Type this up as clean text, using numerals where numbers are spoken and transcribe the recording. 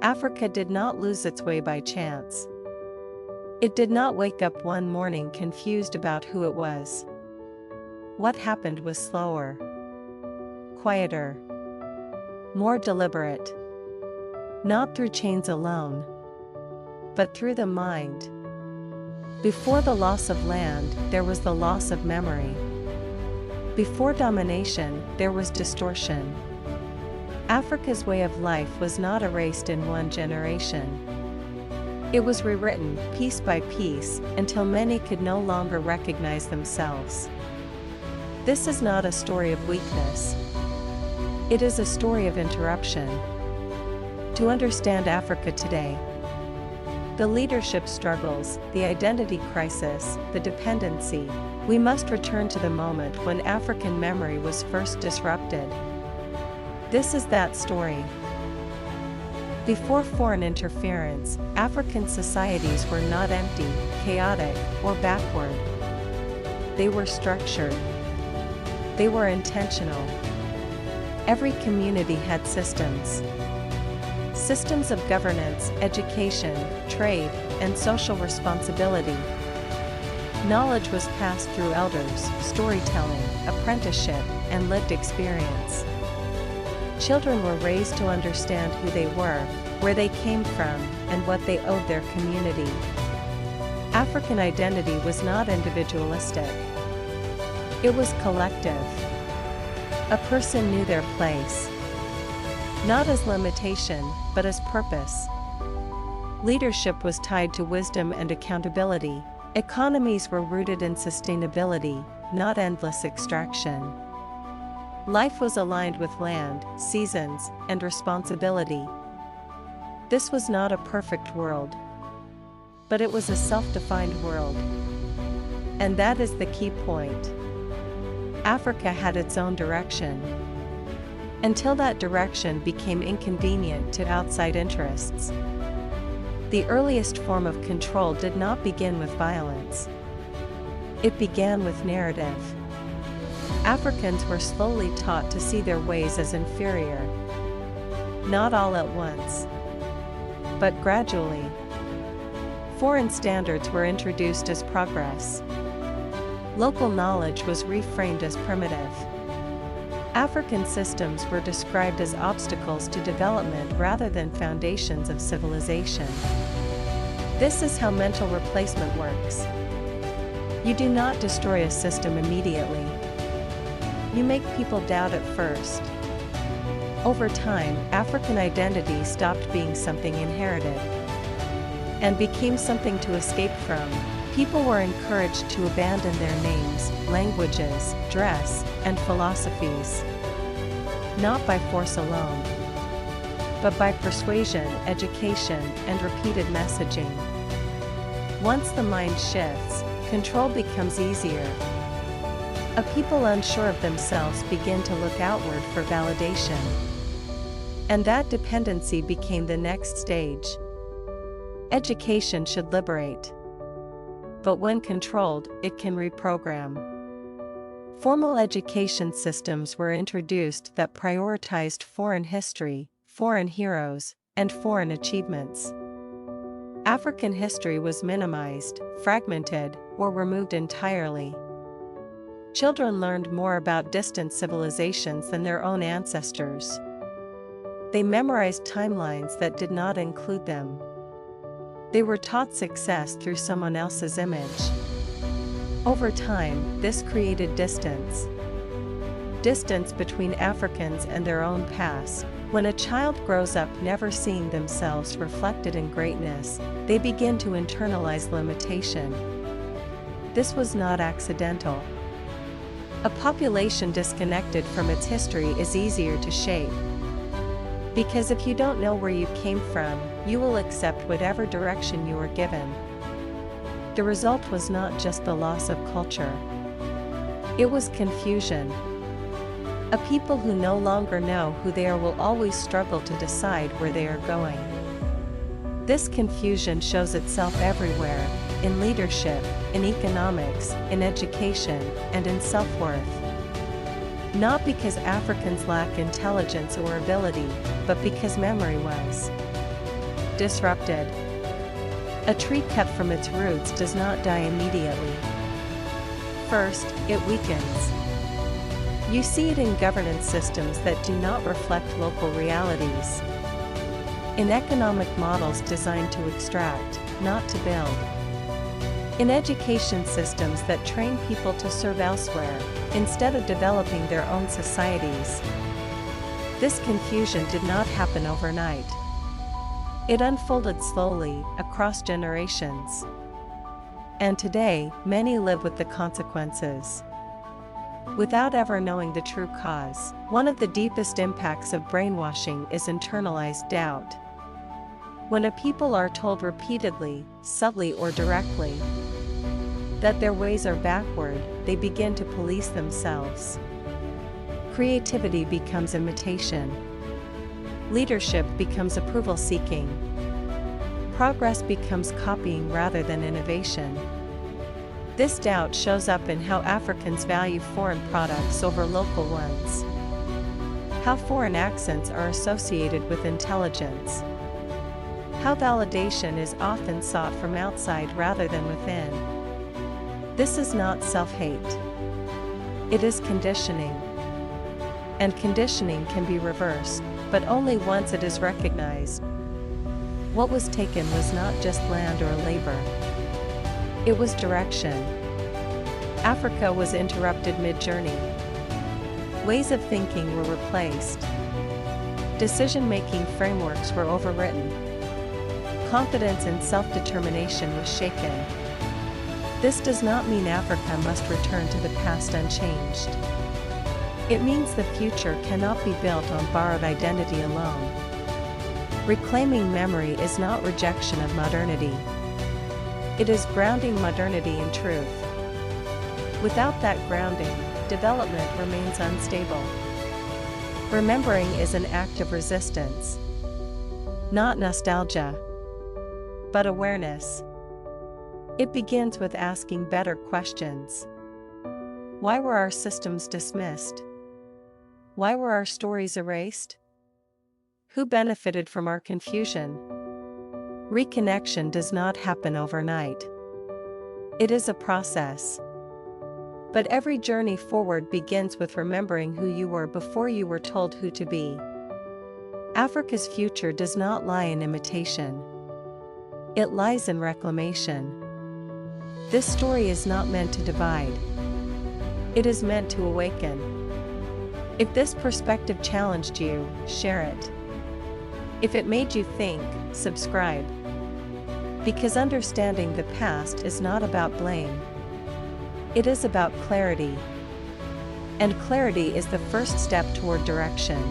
Africa did not lose its way by chance. It did not wake up one morning confused about who it was. What happened was slower, quieter, more deliberate. Not through chains alone, but through the mind. Before the loss of land, there was the loss of memory. Before domination, there was distortion. Africa's way of life was not erased in one generation. It was rewritten, piece by piece, until many could no longer recognize themselves. This is not a story of weakness. It is a story of interruption. To understand Africa today, the leadership struggles, the identity crisis, the dependency, we must return to the moment when African memory was first disrupted. This is that story. Before foreign interference, African societies were not empty, chaotic, or backward. They were structured. They were intentional. Every community had systems. Systems of governance, education, trade, and social responsibility. Knowledge was passed through elders, storytelling, apprenticeship, and lived experience. Children were raised to understand who they were, where they came from, and what they owed their community. African identity was not individualistic. It was collective. A person knew their place, not as limitation, but as purpose. Leadership was tied to wisdom and accountability. Economies were rooted in sustainability, not endless extraction. Life was aligned with land, seasons, and responsibility. This was not a perfect world, but it was a self-defined world. And that is the key point. Africa had its own direction, until that direction became inconvenient to outside interests. The earliest form of control did not begin with violence. It began with narrative. Africans were slowly taught to see their ways as inferior. Not all at once, but gradually. Foreign standards were introduced as progress. Local knowledge was reframed as primitive. African systems were described as obstacles to development rather than foundations of civilization. This is how mental replacement works. You do not destroy a system immediately. You make people doubt at first. Over time, African identity stopped being something inherited and became something to escape from. People were encouraged to abandon their names, languages, dress, and philosophies. Not by force alone, but by persuasion, education, and repeated messaging. Once the mind shifts, control becomes easier. A people unsure of themselves begin to look outward for validation. And that dependency became the next stage. Education should liberate. But when controlled, it can reprogram. Formal education systems were introduced that prioritized foreign history, foreign heroes, and foreign achievements. African history was minimized, fragmented, or removed entirely. Children learned more about distant civilizations than their own ancestors. They memorized timelines that did not include them. They were taught success through someone else's image. Over time, this created distance. Distance between Africans and their own past. When a child grows up never seeing themselves reflected in greatness, they begin to internalize limitation. This was not accidental. A population disconnected from its history is easier to shape. Because if you don't know where you came from, you will accept whatever direction you are given. The result was not just the loss of culture. It was confusion. A people who no longer know who they are will always struggle to decide where they are going. This confusion shows itself everywhere, in leadership, in economics, in education, and in self-worth. Not because Africans lack intelligence or ability, but because memory was Disrupted. A tree cut from its roots does not die immediately. First, it weakens. You see it in governance systems that do not reflect local realities. In economic models designed to extract, not to build. In education systems that train people to serve elsewhere, instead of developing their own societies. This confusion did not happen overnight. It unfolded slowly, across generations. And today, many live with the consequences, without ever knowing the true cause. One of the deepest impacts of brainwashing is internalized doubt. When a people are told repeatedly, subtly or directly, that their ways are backward, they begin to police themselves. Creativity becomes imitation. Leadership becomes approval-seeking. Progress becomes copying rather than innovation. This doubt shows up in how Africans value foreign products over local ones. How foreign accents are associated with intelligence. How validation is often sought from outside rather than within. This is not self-hate. It is conditioning. And conditioning can be reversed, but only once it is recognized. What was taken was not just land or labor. It was direction. Africa was interrupted mid-journey. Ways of thinking were replaced. Decision-making frameworks were overwritten. Confidence and self-determination was shaken. This does not mean Africa must return to the past unchanged. It means the future cannot be built on borrowed identity alone. Reclaiming memory is not rejection of modernity. It is grounding modernity in truth. Without that grounding, development remains unstable. Remembering is an act of resistance. Not nostalgia, but awareness. It begins with asking better questions. Why were our systems dismissed? Why were our stories erased? Who benefited from our confusion? Reconnection does not happen overnight. It is a process. But every journey forward begins with remembering who you were before you were told who to be. Africa's future does not lie in imitation. It lies in reclamation. This story is not meant to divide. It is meant to awaken. If this perspective challenged you, share it. If it made you think, subscribe. Because understanding the past is not about blame. It is about clarity. And clarity is the first step toward direction.